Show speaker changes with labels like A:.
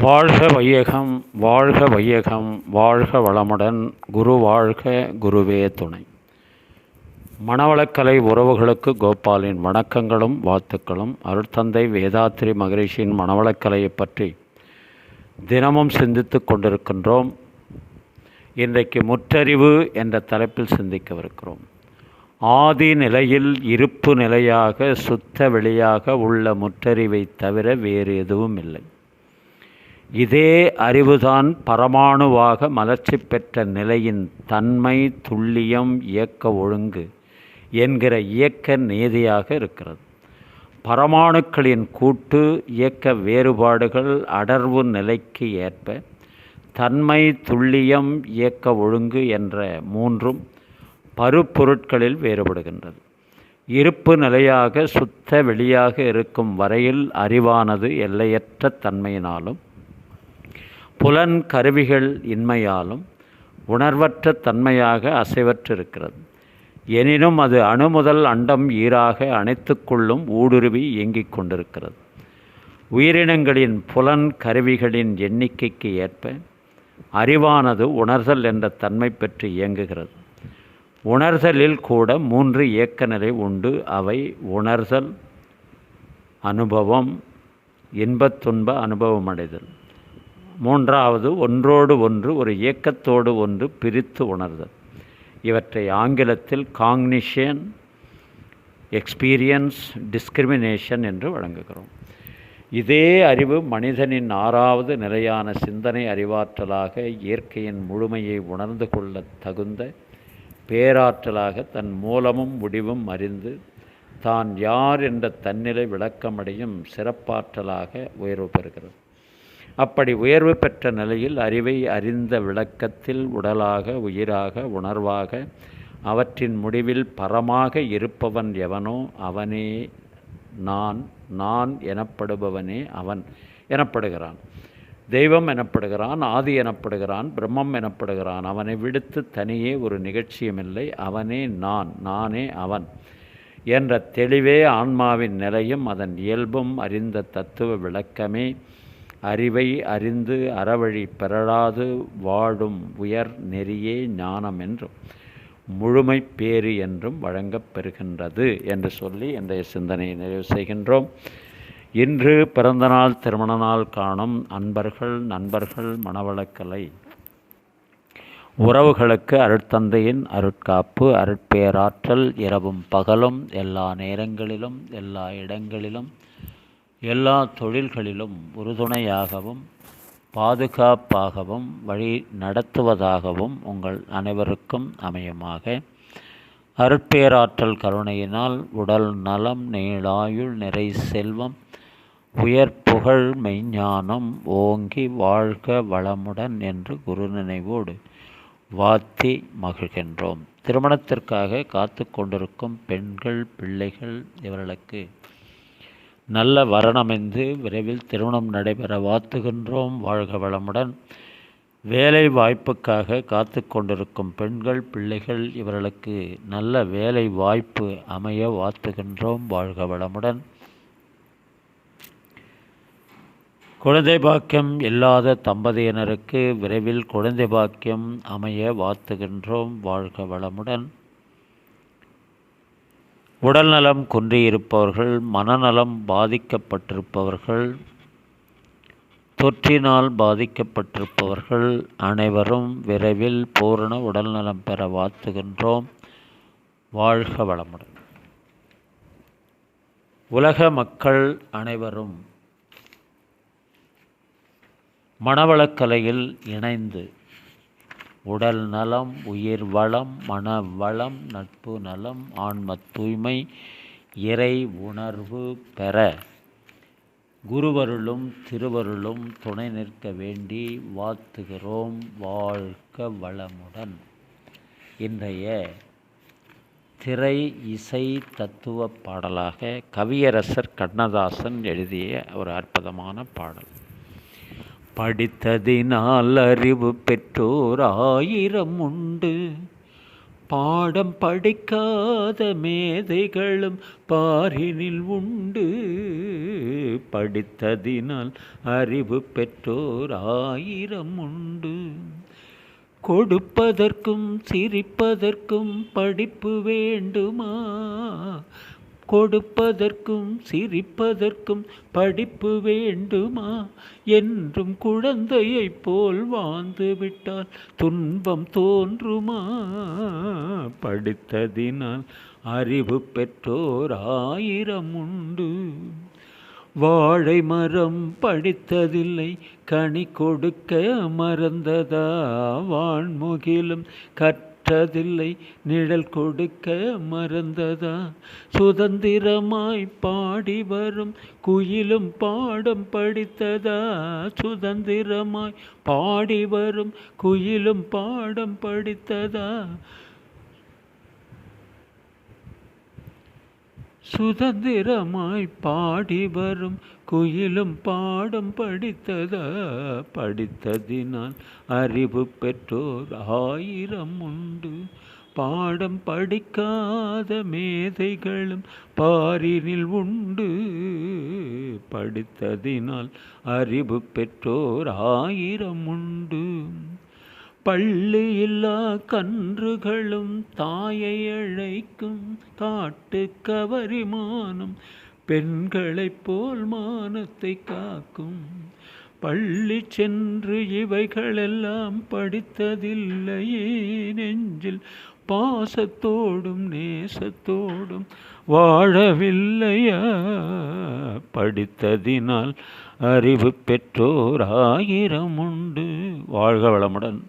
A: வாழ்க வையகம், வாழ்க வையகம், வாழ்க வளமுடன். குரு வாழ்க, குருவே துணை. மனவளக்கலை உறவுகளுக்கு கோபாலின் வணக்கங்களும் வாழ்த்துக்களும். அருட்தந்தை வேதாத்ரி மகரிஷியின் மனவளக்கலையை பற்றி தினமும் சிந்தித்து கொண்டிருக்கின்றோம். இன்றைக்கு முற்றறிவு என்ற தலைப்பில் சிந்திக்கவிருக்கிறோம். ஆதி நிலையில் இருப்பு நிலையாக சுத்த வெளியாக உள்ள முற்றறிவை தவிர வேறு எதுவும் இல்லை. இதே அறிவுதான் பரமாணுவாக மலர்ச்சி பெற்ற நிலையின் தன்மை, துல்லியம், இயக்க ஒழுங்கு என்கிற இயக்க நீதியாக இருக்கிறது. பரமாணுக்களின் கூட்டு இயக்க வேறுபாடுகள் அடர்வு நிலைக்கு ஏற்ப தன்மை, துல்லியம், இயக்க ஒழுங்கு என்ற மூன்றும் பருப்பொருட்களில் வேறுபடுகின்றது. இருப்பு நிலையாக சுத்த வெளியாக இருக்கும் வரையில் அறிவானது எல்லையற்ற தன்மையினாலும் புலன் கருவிகள் இன்மையாலும் உணர்வற்ற தன்மையாக அசைவற்றிருக்கிறது. எனினும் அது அணு முதல் அண்டம் ஈராக அனைத்துக்குள்ளும் ஊடுருவி இயங்கிக் கொண்டிருக்கிறது. உயிரினங்களின் புலன் கருவிகளின் எண்ணிக்கைக்கு ஏற்ப அறிவானது உணர்தல் என்ற தன்மை பெற்று இயங்குகிறது. உணர்தலில் கூட 3 இயக்க நிலை உண்டு. அவை உணர்தல், அனுபவம், இன்பத்துன்ப அனுபவமடைதல். 3வது ஒன்றோடு ஒன்று, ஒரு இயக்கத்தோடு ஒன்று பிரித்து உணர்தல். இவற்றை ஆங்கிலத்தில் காக்னிஷன், எக்ஸ்பீரியன்ஸ், டிஸ்கிரிமினேஷன் என்று வழங்குகிறோம். இதே அறிவு மனிதனின் 6வது நிலையான சிந்தனை அறிவாற்றலாக இயற்கையின் முழுமையை உணர்ந்து கொள்ள தகுந்த பேராற்றலாக தன் மூலமும் முடிவும் அறிந்து தான் யார் என்ற தன்னிலை விளக்கமடையும் சிறப்பாற்றலாக உயர்வு பெறுகிறது. அப்படி உயர்வு பெற்ற நிலையில் அறிவை அறிந்த விளக்கத்தில் உடலாக, உயிராக, உணர்வாக அவற்றின் முடிவில் பரமாக இருப்பவன் எவனோ அவனே நான், நான் எனப்படுபவனே அவன் எனப்படுகிறான். தெய்வம் எனப்படுகிறான், ஆதி எனப்படுகிறான், பிரம்மம் எனப்படுகிறான். அவனை விடுத்து தனியே ஒரு நிகழ்ச்சியுமில்லை. அவனே நான், நானே அவன் என்ற தெளிவே ஆன்மாவின் நிலையும் அதன் இயல்பும் அறிந்த தத்துவ விளக்கமே அறிவை அறிந்து அறவழி பெறலாது வாழும் உயர் நெறியே ஞானம் என்றும் முழுமை பேறு என்றும் வழங்கப் பெறுகின்றது என்று சொல்லி இன்றைய சிந்தனையை நிறைவு செய்கின்றோம். இன்று பிறந்தநாள், திருமண நாள் காணும் அன்பர்கள், நண்பர்கள், மனவளக்கலை உறவுகளுக்கு அருட்தந்தையின் அருட்காப்பு, அருட்பேராற்றல் இரவும் பகலும் எல்லா நேரங்களிலும் எல்லா இடங்களிலும் எல்லா தொழில்களிலும் உறுதுணையாகவும் பாதுகாப்பாகவும் வழி நடத்துவதாகவும் உங்கள் அனைவருக்கும் அமையுமாக. அருட்பேராற்றல் கருணையினால் உடல் நலம், நீளாயுள், நிறை செல்வம், உயர் புகழ், மெய்ஞானம் ஓங்கி வாழ்க வளமுடன் என்று குரு நினைவோடு வாழ்த்தி மகிழ்கின்றோம். திருமணத்திற்காக காத்து கொண்டிருக்கும் பெண்கள், பிள்ளைகள் இவர்களுக்கு நல்ல வரணமைந்து விரைவில் திருமணம் நடைபெற வாழ்த்துகின்றோம். வாழ்க வளமுடன். வேலை வாய்ப்புக்காக காத்து கொண்டிருக்கும் பெண்கள், பிள்ளைகள் இவர்களுக்கு நல்ல வேலை வாய்ப்பு அமைய வாழ்த்துகின்றோம். வாழ்க வளமுடன். குழந்தை பாக்கியம் இல்லாத தம்பதியினருக்கு விரைவில் குழந்தை பாக்கியம் அமைய வாழ்த்துகின்றோம். வாழ்க வளமுடன். உடல்நலம் குன்றியிருப்பவர்கள், மனநலம் பாதிக்கப்பட்டிருப்பவர்கள், தொற்றினால் பாதிக்கப்பட்டிருப்பவர்கள் அனைவரும் விரைவில் பூரண உடல்நலம் பெற வாழ்த்துகின்றோம். வாழ்க வளமுடன். உலக மக்கள் அனைவரும் மனவளக்கலையில் இணைந்து உடல் நலம், உயிர் வளம், மன வளம், நட்பு நலம், ஆன்ம தூய்மை, இறை உணர்வு பெற குருவருளும் திருவருளும் துணை நிற்க வேண்டி வாழ்த்துகிறோம். வாழ்க வளமுடன். இன்றைய திரை இசை தத்துவ பாடலாக கவியரசர் கண்ணதாசன் எழுதிய ஒரு அற்புதமான பாடல். படித்ததினால் அறிவு பெற்றோர் 1000 உண்டு, பாடம் படிக்காத மேதைகளும் பாரினில் உண்டு. படித்ததினால் அறிவு பெற்றோர் 1000 உண்டு. கொடுப்பதற்கும் சிரிப்பதற்கும் படிப்பு வேண்டுமா? கொடுப்பதற்கும் சிரிப்பதற்கும் படிப்பு வேண்டுமா? என்றும் குழந்தையைப் போல் வாழ்ந்து விட்டால் துன்பம் தோன்றுமா? படித்ததினால் அறிவு பெற்றோர் 1000 உண்டு. வாழை மரம் படித்ததில்லை, கனி கொடுக்க மறந்ததா? வான்முகிலும் கற்றதில்லை, நிழல் கொடுக்க மறந்ததா? சுதந்திரமாய் பாடி வரும் குயிலும் பாடம் படித்ததா? சுதந்திரமாய் பாடி வரும் குயிலும் பாடம் படித்ததா? சுதந்திரமாய் பாடி வரும் குயிலும் பாடம் படித்ததா? படித்ததினால் அறிவு பெற்றோர் 1000 உண்டு. பாடம் படிக்காத மேதைகளும் பாரினில் உண்டு. படித்ததினால் அறிவு பெற்றோர் 1000 உண்டு. பள்ளி இல்லா கன்றுகளும் தாயை அழைக்கும், காட்டு கவரிமானும் பெண்களைப் போல் மானத்தை காக்கும். பள்ளி சென்று இவைகளெல்லாம் படித்ததில்லையே, நெஞ்சில் பாசத்தோடும் நேசத்தோடும் வாழவில்லையா? படித்ததினால் அறிவு பெற்றோர் 1000 உண்டு. வாழ்க வளமுடன்.